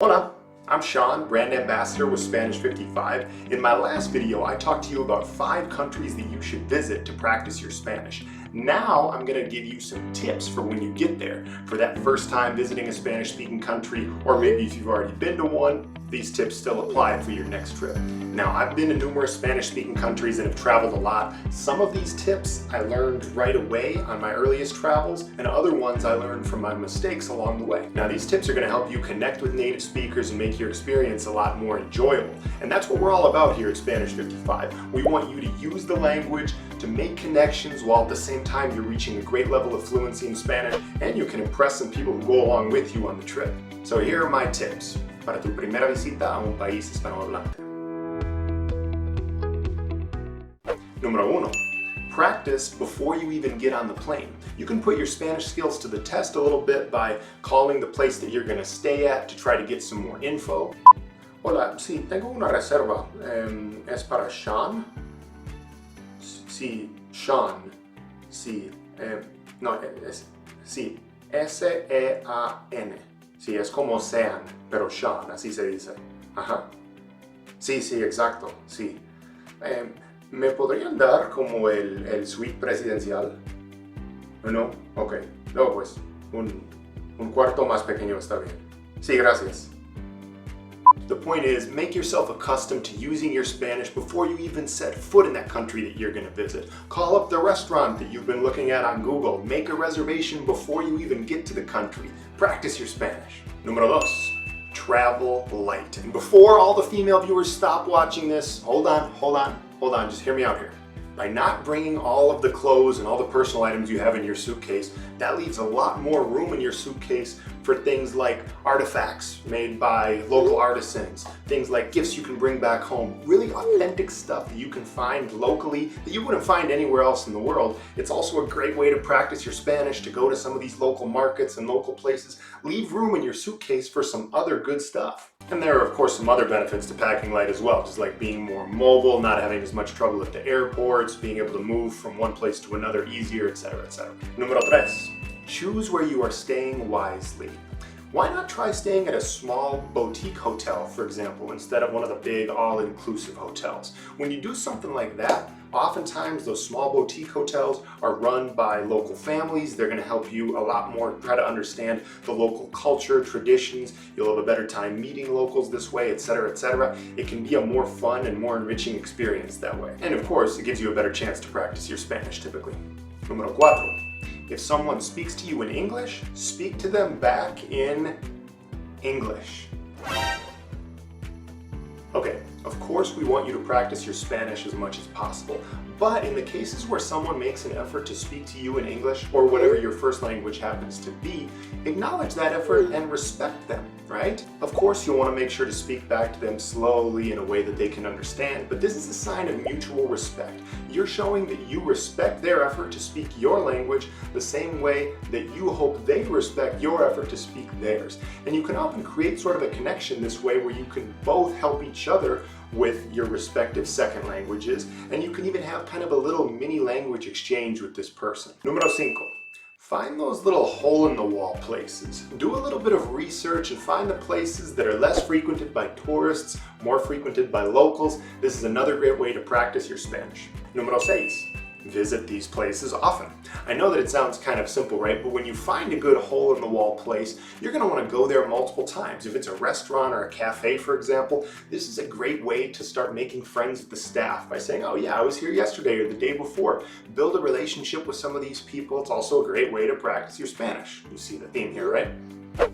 Hola, I'm Sean, Brand Ambassador with Spanish 55. In my last video, I talked to you about 5 countries that you should visit to practice your Spanish. Now, I'm going to give you some tips for when you get there. For that first time visiting a Spanish-speaking country, or maybe if you've already been to one, these tips still apply for your next trip. Now, I've been to numerous Spanish-speaking countries and have traveled a lot. Some of these tips I learned right away on my earliest travels, and other ones I learned from my mistakes along the way. Now, these tips are going to help you connect with native speakers and make your experience a lot more enjoyable. And that's what we're all about here at Spanish 55. We want you to use the language to make connections while at the same time you're reaching a great level of fluency in Spanish, and you can impress some people who go along with you on the trip. So here are my tips para tu primera visita a un país hispanohablante. Número 1. Practice before you even get on the plane. You can put your Spanish skills to the test a little bit by calling the place that you're going to stay at to try to get some more info. Hola, sí, tengo una reserva. ¿Es para Sean? Sí, Sean. Sí, no, sí, S-E-A-N. Sí, es como Sean, pero Sean, así se dice. Ajá. Sí, sí, exacto, sí. ¿Me podrían dar como el suite presidencial? ¿No? Ok. No, pues, un cuarto más pequeño está bien. Sí, gracias. The point is, make yourself accustomed to using your Spanish before you even set foot in that country that you're going to visit. Call up the restaurant that you've been looking at on Google. Make a reservation before you even get to the country. Practice your Spanish. Número 2. Travel light. And before all the female viewers stop watching this, hold on, just hear me out here. By not bringing all of the clothes and all the personal items you have in your suitcase, that leaves a lot more room in your suitcase for things like artifacts made by local artisans, things like gifts you can bring back home, really authentic stuff that you can find locally that you wouldn't find anywhere else in the world. It's also a great way to practice your Spanish, to go to some of these local markets and local places. Leave room in your suitcase for some other good stuff. And there are of course some other benefits to packing light as well, just like being more mobile, not having as much trouble at the airports, being able to move from one place to another easier, etc., etc. Número 3. Choose where you are staying wisely. Why not try staying at a small boutique hotel, for example, instead of one of the big all-inclusive hotels? When you do something like that, oftentimes those small boutique hotels are run by local families. They're going to help you a lot more try to understand the local culture, traditions. You'll have a better time meeting locals this way, etc., etc. It can be a more fun and more enriching experience that way. And of course, it gives you a better chance to practice your Spanish typically. Número 4. If someone speaks to you in English, speak to them back in English. Okay, of course we want you to practice your Spanish as much as possible, but in the cases where someone makes an effort to speak to you in English, or whatever your first language happens to be, acknowledge that effort and respect them, right? Of course you'll want to make sure to speak back to them slowly in a way that they can understand, but this is a sign of mutual respect. You're showing that you respect their effort to speak your language the same way that you hope they respect your effort to speak theirs. And you can often create sort of a connection this way where you can both help each other with your respective second languages, and you can even have kind of a little mini language exchange with this person. Número 5. Find those little hole-in-the-wall places. Do a little bit of research and find the places that are less frequented by tourists, more frequented by locals. This is another great way to practice your Spanish. Número 6. Visit these places often. I know that it sounds kind of simple, right? But when you find a good hole-in-the-wall place, you're going to want to go there multiple times. If it's a restaurant or a cafe, for example, this is a great way to start making friends with the staff by saying, oh yeah, I was here yesterday or the day before. Build a relationship with some of these people. It's also a great way to practice your Spanish. You see the theme here, right?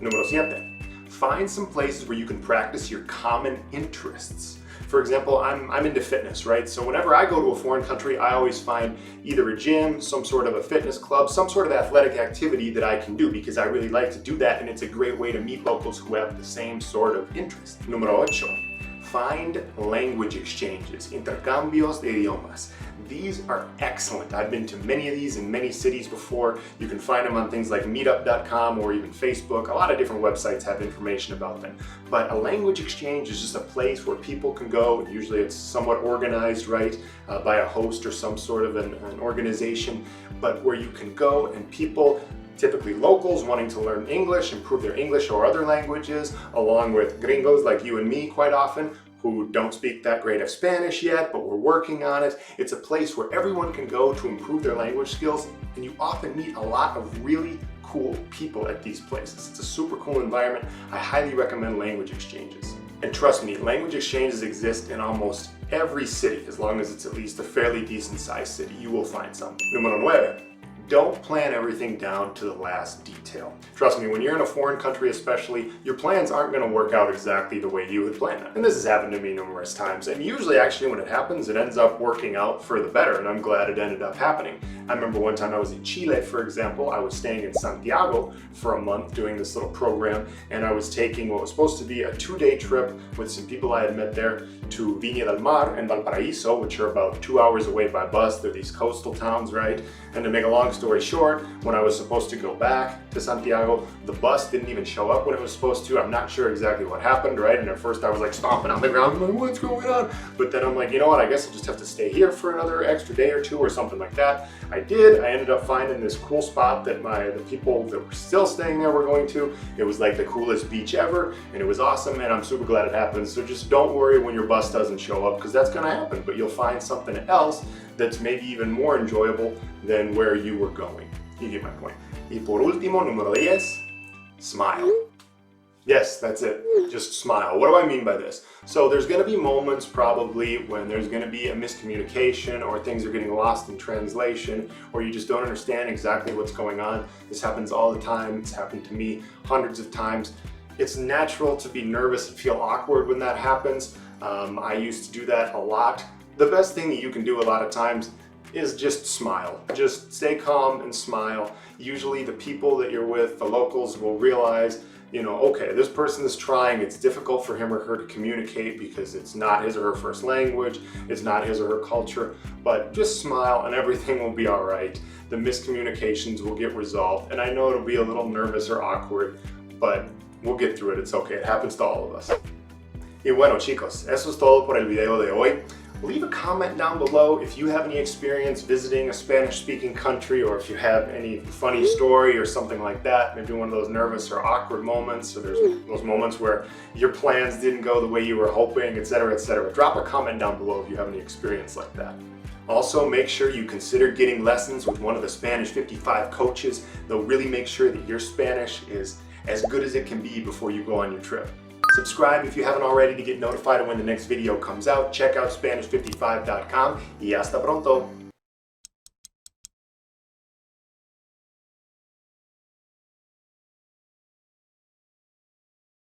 Número 7. Find some places where you can practice your common interests. For example, I'm into fitness, right? So whenever I go to a foreign country, I always find either a gym, some sort of a fitness club, some sort of athletic activity that I can do because I really like to do that, and it's a great way to meet locals who have the same sort of interest. Número 8. Find language exchanges, intercambios de idiomas. These are excellent. I've been to many of these in many cities before. You can find them on things like meetup.com or even Facebook. A lot of different websites have information about them. But a language exchange is just a place where people can go. Usually it's somewhat organized, right, by a host or some sort of an organization, but where you can go and people Typically locals wanting to learn English, improve their English or other languages, along with gringos like you and me quite often, who don't speak that great of Spanish yet, but we're working on it. It's a place where everyone can go to improve their language skills, and you often meet a lot of really cool people at these places. It's a super cool environment. I highly recommend language exchanges. And trust me, language exchanges exist in almost every city, as long as it's at least a fairly decent sized city. You will find some. Número 9. Don't plan everything down to the last detail. Trust me, when you're in a foreign country especially, your plans aren't going to work out exactly the way you had planned them. And this has happened to me numerous times, and usually actually when it happens, it ends up working out for the better, and I'm glad it ended up happening. I remember one time I was in Chile, for example. I was staying in Santiago for a month doing this little program, and I was taking what was supposed to be a 2-day trip with some people I had met there to Viña del Mar and Valparaíso, which are about 2 hours away by bus. They're these coastal towns, right? And to make a long story short, when I was supposed to go back to Santiago, the bus didn't even show up when it was supposed to. I'm not sure exactly what happened, right? And at first I was like stomping on the ground, like, what's going on? But then I'm like, you know what, I guess I'll just have to stay here for another extra day or two or something like that. I did. I ended up finding this cool spot that the people that were still staying there were going to. It was like the coolest beach ever, and it was awesome, and I'm super glad it happened. So just don't worry when your bus doesn't show up, because that's going to happen, but you'll find something else that's maybe even more enjoyable than where you were going. You get my point. Y por último, número 10, smile. Yes, that's it. Just smile. What do I mean by this? So there's going to be moments probably when there's going to be a miscommunication, or things are getting lost in translation, or you just don't understand exactly what's going on. This happens all the time. It's happened to me hundreds of times. It's natural to be nervous and feel awkward when that happens. I used to do that a lot. The best thing that you can do a lot of times is just smile. Just stay calm and smile. Usually the people that you're with, the locals, will realize, you know, okay, this person is trying. It's difficult for him or her to communicate because it's not his or her first language, it's not his or her culture, but just smile and everything will be all right. The miscommunications will get resolved, and I know it'll be a little nervous or awkward, but we'll get through it. It's okay. It happens to all of us. Y bueno, chicos, eso es todo por el video de hoy. Leave a comment down below if you have any experience visiting a Spanish-speaking country, or if you have any funny story or something like that. Maybe one of those nervous or awkward moments, or there's those moments where your plans didn't go the way you were hoping, etc., etc. Drop a comment down below if you have any experience like that. Also, make sure you consider getting lessons with one of the Spanish 55 coaches. They'll really make sure that your Spanish is as good as it can be before you go on your trip. Subscribe if you haven't already to get notified of when the next video comes out. Check out Spanish55.com y hasta pronto.